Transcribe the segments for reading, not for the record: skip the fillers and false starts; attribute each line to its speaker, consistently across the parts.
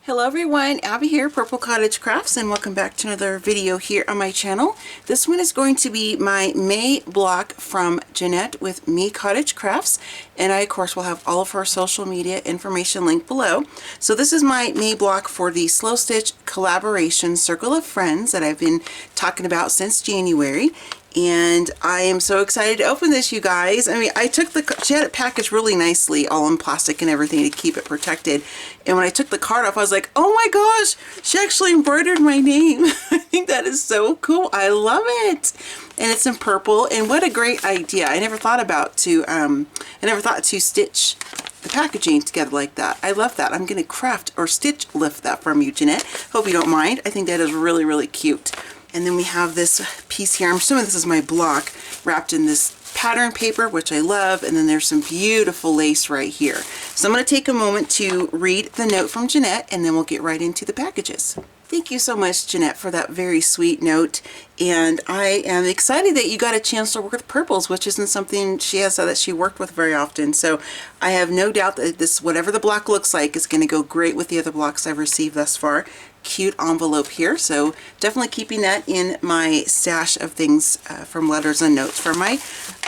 Speaker 1: Hello everyone, Abby here, Purple Cottage Crafts, and welcome back to another video here on my channel. This one is going to be my May block from Jeanette with Me Cottage Crafts, and I of course will have all of her social media information linked below. So this is my May block for the Slow Stitch collaboration Circle of Friends that I've been talking about since January. And I am so excited to open this, you guys. I mean, she had it packaged really nicely, all in plastic and everything to keep it protected. And when I took the card off, I was like, oh my gosh, she actually embroidered my name. I think that is so cool. I love it. And it's in purple, and what a great idea. I never thought to stitch the packaging together like that. I love that. I'm gonna craft or stitch lift that from you, Jeanette. Hope you don't mind. I think that is really, really cute. And then we have this piece here. I'm assuming this is my block wrapped in this pattern paper, which I love. And then there's some beautiful lace right here. So I'm going to take a moment to read the note from Jeanette, and then we'll get right into the packages. Thank you so much, Jeanette, for that very sweet note. And I am excited that you got a chance to work with purples, which isn't something she has that she worked with very often. So I have no doubt that this, whatever the block looks like, is going to go great with the other blocks I've received thus far. Cute envelope here, so definitely keeping that in my stash of things from letters and notes for my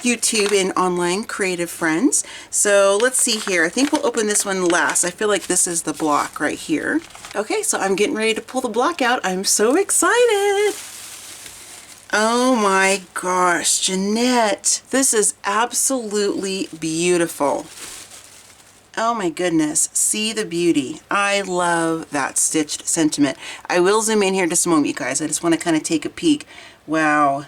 Speaker 1: YouTube and online creative friends. So let's see here. I think we'll open this one last. I feel like this is the block right here. Okay, so I'm getting ready to pull the block out. I'm so excited. Oh my gosh, Jeanette, this is absolutely beautiful. Oh my goodness, see the beauty. I love that stitched sentiment. I will zoom in here just a moment, you guys. I just want to kind of take a peek. Wow,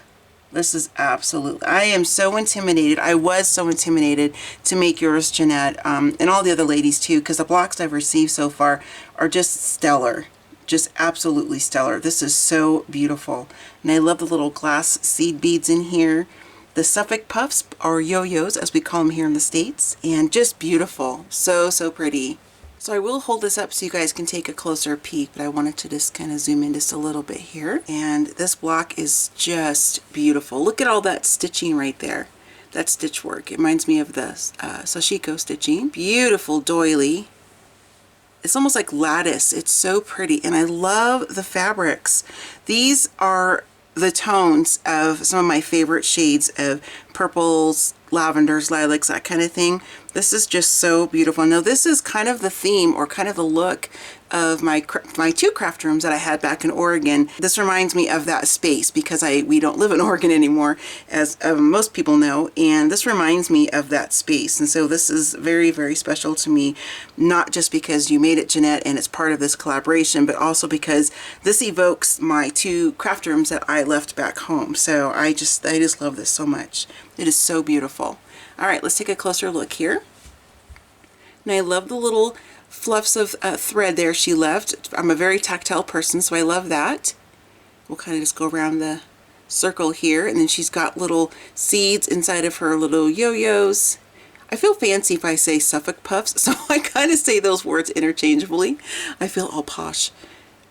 Speaker 1: this is absolutely, I am so intimidated. I was so intimidated to make yours, Jeanette, and all the other ladies too, because the blocks I've received so far are just stellar. Just absolutely stellar. This is so beautiful. And I love the little glass seed beads in here. The Suffolk puffs, or yo-yos as we call them here in the States, and just beautiful. So, so pretty. So I will hold this up so you guys can take a closer peek, but I wanted to just kind of zoom in just a little bit here. And this block is just beautiful. Look at all that stitching right there. That stitch work. It reminds me of the sashiko stitching. Beautiful doily. It's almost like lattice. It's so pretty, and I love the fabrics. These are the tones of some of my favorite shades of purples, lavenders, lilacs, that kind of thing. This is just so beautiful. Now this is kind of the theme, or kind of the look of my two craft rooms that I had back in Oregon. This reminds me of that space because we don't live in Oregon anymore, as most people know, and this reminds me of that space. And so this is very, very special to me, not just because you made it, Jeanette, and it's part of this collaboration, but also because this evokes my two craft rooms that I left back home. So I just love this so much. It is so beautiful. All right, let's take a closer look here. And I love the little fluffs of thread there she left. I'm a very tactile person, so I love that. We'll kind of just go around the circle here, and then she's got little seeds inside of her little yo-yos. I feel fancy if I say Suffolk puffs, so I kind of say those words interchangeably. I feel all posh.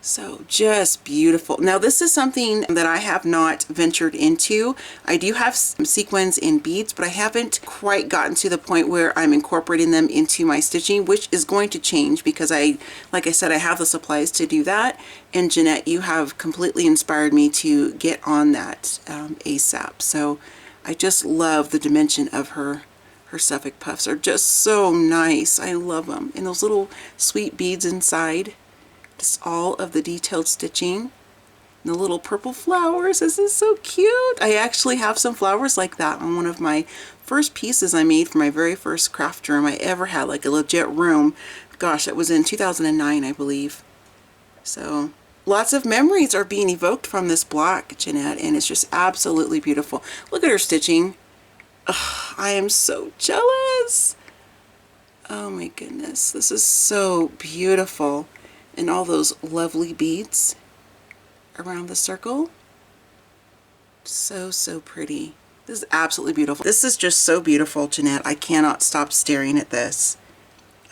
Speaker 1: So just beautiful. Now this is something that I have not ventured into. I do have some sequins and beads, but I haven't quite gotten to the point where I'm incorporating them into my stitching, which is going to change because like I said, I have the supplies to do that. And Jeanette, you have completely inspired me to get on that ASAP. So I just love the dimension of her Suffolk puffs. Are just so nice. I love them. And those little sweet beads inside. Just all of the detailed stitching. And the little purple flowers. This is so cute. I actually have some flowers like that on one of my first pieces I made for my very first craft room I ever had, like a legit room. Gosh, that was in 2009, I believe. So lots of memories are being evoked from this block, Jeanette, and it's just absolutely beautiful. Look at her stitching. Ugh, I am so jealous. Oh my goodness, this is so beautiful. And all those lovely beads around the circle. So, so pretty. This is absolutely beautiful. This is just so beautiful, Jeanette. I cannot stop staring at this.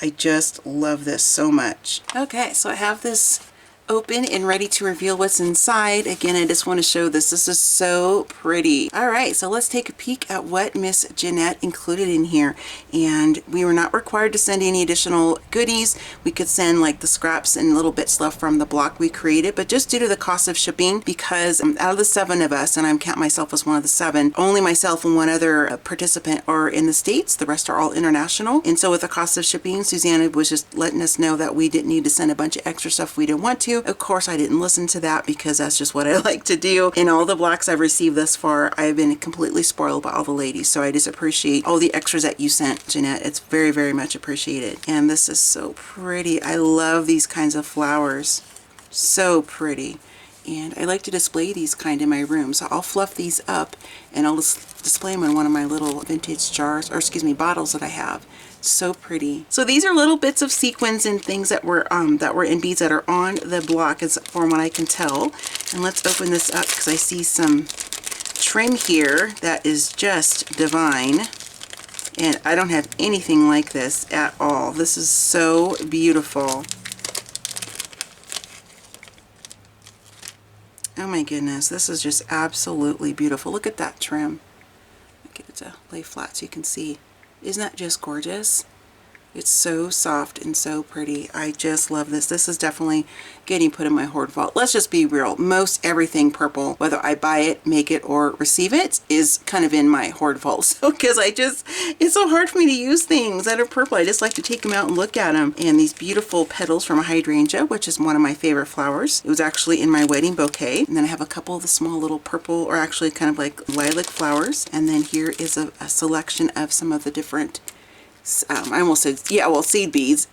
Speaker 1: I just love this so much. Okay, so I have this open and ready to reveal what's inside. Again, I just want to show this. This is so pretty. All right, so let's take a peek at what Miss Jeanette included in here. And we were not required to send any additional goodies. We could send like the scraps and little bits left from the block we created, but just due to the cost of shipping, because out of the 7 of us, and I'm counting myself as one of the 7, only myself and one other participant are in the States. The rest are all international. And so with the cost of shipping, Susanna was just letting us know that we didn't need to send a bunch of extra stuff we didn't want to. Of course, I didn't listen to that because that's just what I like to do. In all the blocks I've received thus far, I've been completely spoiled by all the ladies. So I just appreciate all the extras that you sent, Jeanette. It's very, very much appreciated. And this is so pretty. I love these kinds of flowers. So pretty. And I like to display these kind in my room. So I'll fluff these up and I'll just display them in one of my little vintage jars, or excuse me, bottles that I have. So pretty. So these are little bits of sequins and things that were in beads that are on the block, as from what I can tell. And let's open this up because I see some trim here that is just divine. And I don't have anything like this at all. This is so beautiful. Oh my goodness, this is just absolutely beautiful. Look at that trim. I'll get it to lay flat so you can see. Isn't that just gorgeous? It's so soft and so pretty. I just love this. This is definitely getting put in my hoard vault. Let's just be real. Most everything purple, whether I buy it, make it, or receive it, is kind of in my hoard vault. So, because it's so hard for me to use things that are purple. I just like to take them out and look at them. And these beautiful petals from a hydrangea, which is one of my favorite flowers. It was actually in my wedding bouquet. And then I have a couple of the small little purple, or actually kind of like lilac flowers. And then here is a selection of some of the different I almost said, yeah, well, seed beads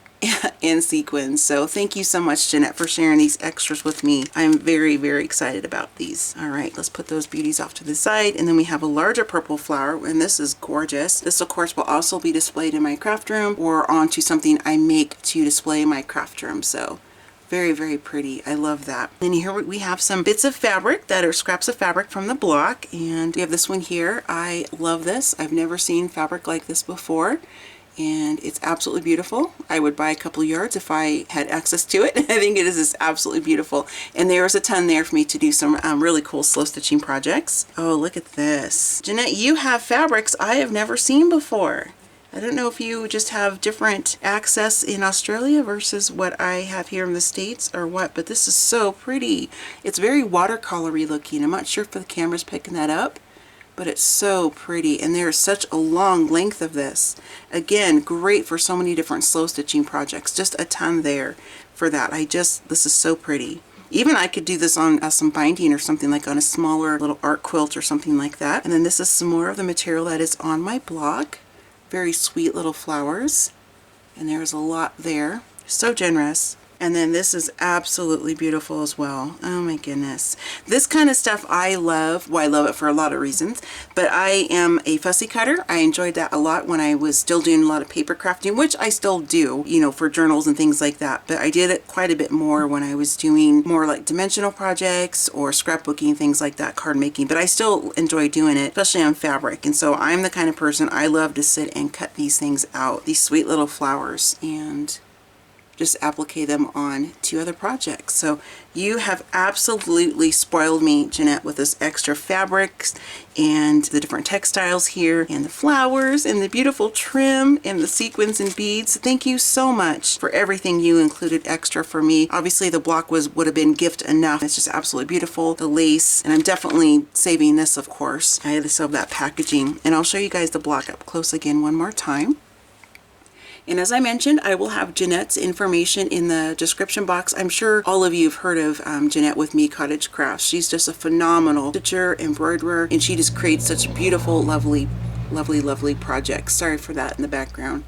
Speaker 1: and sequins. So thank you so much, Jeanette, for sharing these extras with me. I'm very, very excited about these. All right, let's put those beauties off to the side. And then we have a larger purple flower, and this is gorgeous. This, of course, will also be displayed in my craft room or onto something I make to display in my craft room. So very, very pretty. I love that. And here we have some bits of fabric that are scraps of fabric from the block. And we have this one here. I love this. I've never seen fabric like this before. And it's absolutely beautiful. I would buy a couple yards if I had access to it. I think it is just absolutely beautiful. And there's a ton there for me to do some really cool slow stitching projects. Oh, look at this. Jeanette, you have fabrics I have never seen before. I don't know if you just have different access in Australia versus what I have here in the States or what, but this is so pretty. It's very watercolory looking. I'm not sure if the camera's picking that up, but it's so pretty. And there's such a long length of this. Again, great for so many different slow stitching projects. Just a ton there for that. This is so pretty. Even I could do this on some binding or something, like on a smaller little art quilt or something like that. And then this is some more of the material that is on my block. Very sweet little flowers. And there's a lot there. So generous. And then this is absolutely beautiful as well. Oh my goodness. This kind of stuff I love. Well, I love it for a lot of reasons, but I am a fussy cutter. I enjoyed that a lot when I was still doing a lot of paper crafting, which I still do, you know, for journals and things like that. But I did it quite a bit more when I was doing more like dimensional projects or scrapbooking, things like that, card making. But I still enjoy doing it, especially on fabric. And so I'm the kind of person, I love to sit and cut these things out, these sweet little flowers, and just applique them on to other projects. So you have absolutely spoiled me, Jeanette, with this extra fabrics and the different textiles here and the flowers and the beautiful trim and the sequins and beads. Thank you so much for everything you included extra for me. Obviously the block would have been gift enough. It's just absolutely beautiful. The lace, and I'm definitely saving this, of course. I had to save that packaging, and I'll show you guys the block up close again one more time. And as I mentioned, I will have Jeanette's information in the description box. I'm sure all of you have heard of Jeanette with Me Cottage Crafts. She's just a phenomenal stitcher, embroiderer, and she just creates such beautiful, lovely, lovely, lovely projects. Sorry for that in the background.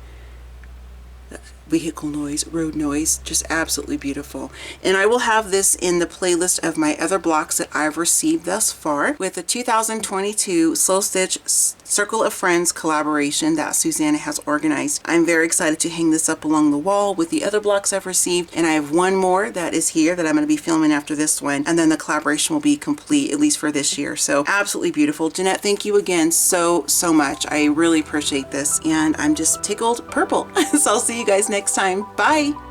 Speaker 1: Vehicle noise, road noise, just absolutely beautiful. And I will have this in the playlist of my other blocks that I've received thus far, with the 2022 Slow Stitch Circle of Friends collaboration that Susanna has organized. I'm very excited to hang this up along the wall with the other blocks I've received, and I have one more that is here that I'm going to be filming after this one, and then the collaboration will be complete, at least for this year. So absolutely beautiful. Jeanette, thank you again so much. I really appreciate this, and I'm just tickled purple. So I'll see you guys next time. Bye.